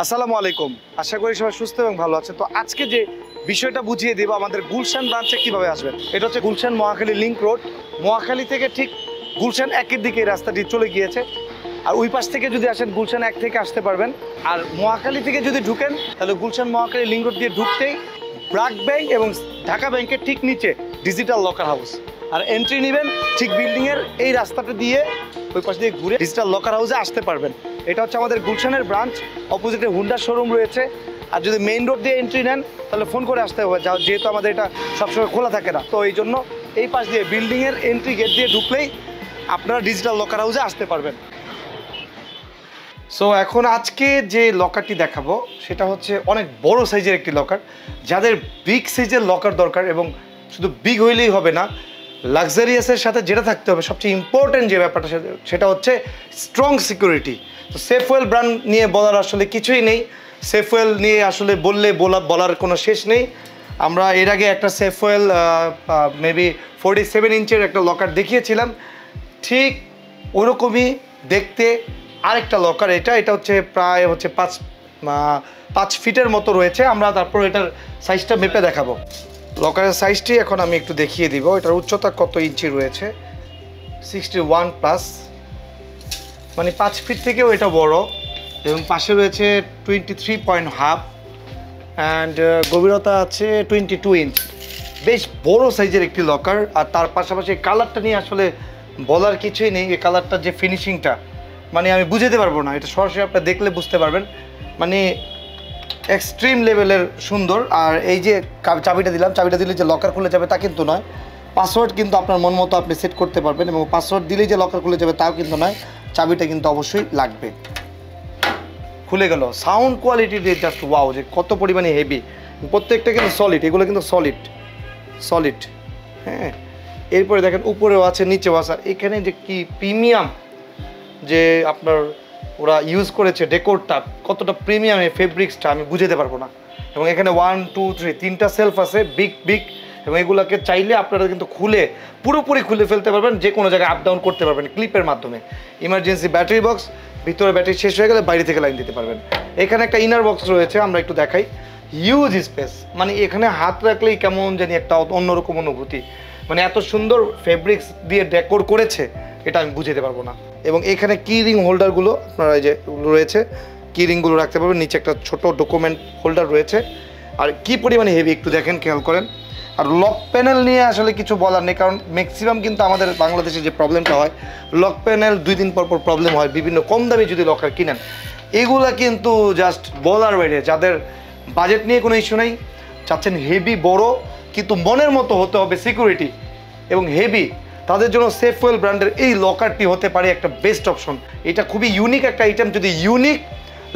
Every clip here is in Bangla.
আসসালামু আলাইকুম। আশা করি সবাই সুস্থ এবং ভালো আছেন। তো আজকে যে বিষয়টা বুঝিয়ে দেব আমাদের গুলশান ব্রাঞ্চে কিভাবে আসবেন। এটা হচ্ছে গুলশান মহাখালী লিংক রোড। মহাখালী থেকে ঠিক গুলশান 1-এর দিকে এই রাস্তাটি চলে গিয়েছে। আর ওই পাশ থেকে যদি আসেন গুলশান 1 থেকে আসতে পারবেন। আর মহাখালী থেকে যদি ঢুকেন তাহলে গুলশান মহাখালী লিংক রোড দিয়ে ঢুকতেই ব্র্যাক ব্যাংক এবং ঢাকা ব্যাংকের ঠিক নিচে ডিজিটাল লকার হাউস। আর এন্ট্রি নেবেন ঠিক বিল্ডিংয়ের এই রাস্তাটা দিয়ে ওই পাশ দিয়ে ঘুরে ডিজিটাল লকার হাউসে আসতে পারবেন। এটা হচ্ছে আমাদের গুলশানের ব্রাঞ্চ, অপোজিটে হুন্ডা শোরুম রয়েছে। আর যদি মেইন রোড দিয়ে এন্ট্রি নেন তাহলে ফোন করে আসতে হবে, যেহেতু আমাদের এটা সবসময় খোলা থাকে না। তো এই জন্য এই পাশ দিয়ে বিল্ডিংয়ের এন্ট্রি গেট দিয়ে ঢুকলেই আপনারা ডিজিটাল লকার হাউসে আসতে পারবেন। সো এখন আজকে যে লকারটি দেখাবো সেটা হচ্ছে অনেক বড় সাইজের একটি লকার। যাদের বিগ সাইজের লকার দরকার, এবং শুধু বিগ হইলেই হবে না, লাক্সারিয়াসের সাথে যেটা থাকতে হবে সবচেয়ে ইম্পর্টেন্ট যে ব্যাপারটা সেটা হচ্ছে স্ট্রং সিকিউরিটি। তো সেফওয়েল ব্র্যান্ড নিয়ে বলার আসলে কিছুই নেই। সেফওয়েল নিয়ে আসলে বলার কোনো শেষ নেই। আমরা এর আগে একটা সেফওয়েল মেবি 47 ইঞ্চের একটা লকার দেখিয়েছিলাম, ঠিক ওরকমই দেখতে আরেকটা লকার। এটা হচ্ছে প্রায় হচ্ছে 5 ফিটের মতো রয়েছে। আমরা তারপর এটার সাইজটা মেপে দেখাবো। লকারের সাইজটি এখন আমি একটু দেখিয়ে দিব। এটার উচ্চতা কত ইঞ্চি রয়েছে, 61+, মানে 5 ফিট থেকেও এটা বড়। এবং পাশে রয়েছে 23.5 অ্যান্ড গভীরতা আছে 22 ইঞ্চ। বেশ বড় সাইজের একটি লকার। আর তার পাশাপাশি কালারটা নিয়ে আসলে বলার কিছুই নেই। এই কালারটার যে ফিনিশিংটা, মানে আমি বুঝাতে পারবো না, এটা সরাসরি আপনারা দেখলে বুঝতে পারবেন। মানে এক্সট্রিম লেভেলের সুন্দর। আর এই যে চাবিটা দিলে যে লকার খুলে যাবে তা কিন্তু নয়। পাসওয়ার্ড কিন্তু আপনার মন মতো আপনি সেট করতে পারবেন, এবং পাসওয়ার্ড দিলেই যে লকার খুলে যাবে তাও কিন্তু নয়, চাবিটা কিন্তু অবশ্যই লাগবে। খুলে গেল। সাউন্ড কোয়ালিটি দিয়ে জাস্ট ওয়াও, যে কত পরিমাণে হেভি। প্রত্যেকটা কিন্তু সলিড, এগুলো কিন্তু সলিড। হ্যাঁ, এরপরে দেখেন উপরেও আছে নিচেও আছে। এখানে যে কি প্রিমিয়াম যে আপনার ওরা ইউজ করেছে ডেকোরটা, কতটা প্রিমিয়াম এই ফেব্রিক্সটা আমি বুঝাতে পারবো না। এবং এখানে 1, 2, 3 তিনটা সেলফ আছে বিগ, এবং এগুলোকে চাইলে আপনারা কিন্তু পুরোপুরি খুলে ফেলতে পারবেন, যে কোনো জায়গায় আপ ডাউন করতে পারবেন ক্লিপের মাধ্যমে। ইমার্জেন্সি ব্যাটারি বক্স, ভিতরে ব্যাটারি শেষ হয়ে গেলে বাইরে থেকে লাইন দিতে পারবেন। এখানে একটা ইনার বক্স রয়েছে, আমরা একটু দেখাই। হিউজ স্পেস, মানে এখানে হাত রাখলেই কেমন জানি একটা অন্যরকম অনুভূতি। মানে এত সুন্দর ফেব্রিক্স দিয়ে ডেকোর করেছে, এটা আমি বুঝাতে পারবো না। এবং এখানে কি রিং হোল্ডারগুলো আপনারা যে রয়েছে, কি রিংগুলো রাখতে পারবেন। নিচে একটা ছোট ডকুমেন্ট হোল্ডার রয়েছে। আর কি পরিমাণে হেভি একটু দেখেন, খেয়াল করেন। আর লক প্যানেল নিয়ে আসলে কিছু বলার নেই, কারণ ম্যাক্সিমাম কিন্তু আমাদের বাংলাদেশে যে প্রবলেমটা হয়, লক প্যানেল 2 দিন পর প্রবলেম হয় বিভিন্ন কম দামি যদি লকার কিনেন। এগুলা কিন্তু জাস্ট বলার বাইরে। যাদের বাজেট নিয়ে কোনো ইস্যু নেই, চাচ্ছেন হেভি বড় কিন্তু মনের মতো হতে হবে সিকিউরিটি এবং হেভি, তাদের জন্য সেফওয়েল ব্র্যান্ডের এই লকারটি হতে পারে একটা বেস্ট অপশন। এটা খুবই ইউনিক একটা আইটেম। যদি unique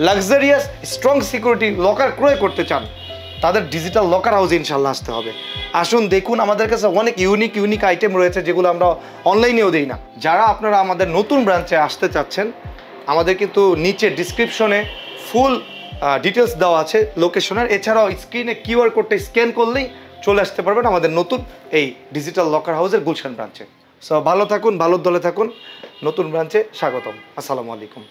luxurious strong security locker ক্রয় করতে চান, তাদের ডিজিটাল লকার হাউসে ইনশাল্লাহ আসতে হবে। আসুন দেখুন, আমাদের কাছে অনেক ইউনিক আইটেম রয়েছে যেগুলো আমরা অনলাইনেও দিই না। যারা আপনারা আমাদের নতুন ব্রাঞ্চে আসতে চাচ্ছেন, আমাদের কিন্তু নিচে ডিসক্রিপশনে ফুল ডিটেলস দেওয়া আছে লোকেশনের। এছাড়াও স্ক্রিনে কিউআর কোডটা স্ক্যান করলেই চলে আসতে পারবেন আমাদের নতুন এই ডিজিটাল লকার হাউসের গুলশান ব্রাঞ্চে। সো ভালো থাকুন, ভালোর দলে থাকুন। নতুন ব্রাঞ্চে স্বাগতম। আসসালামু আলাইকুম।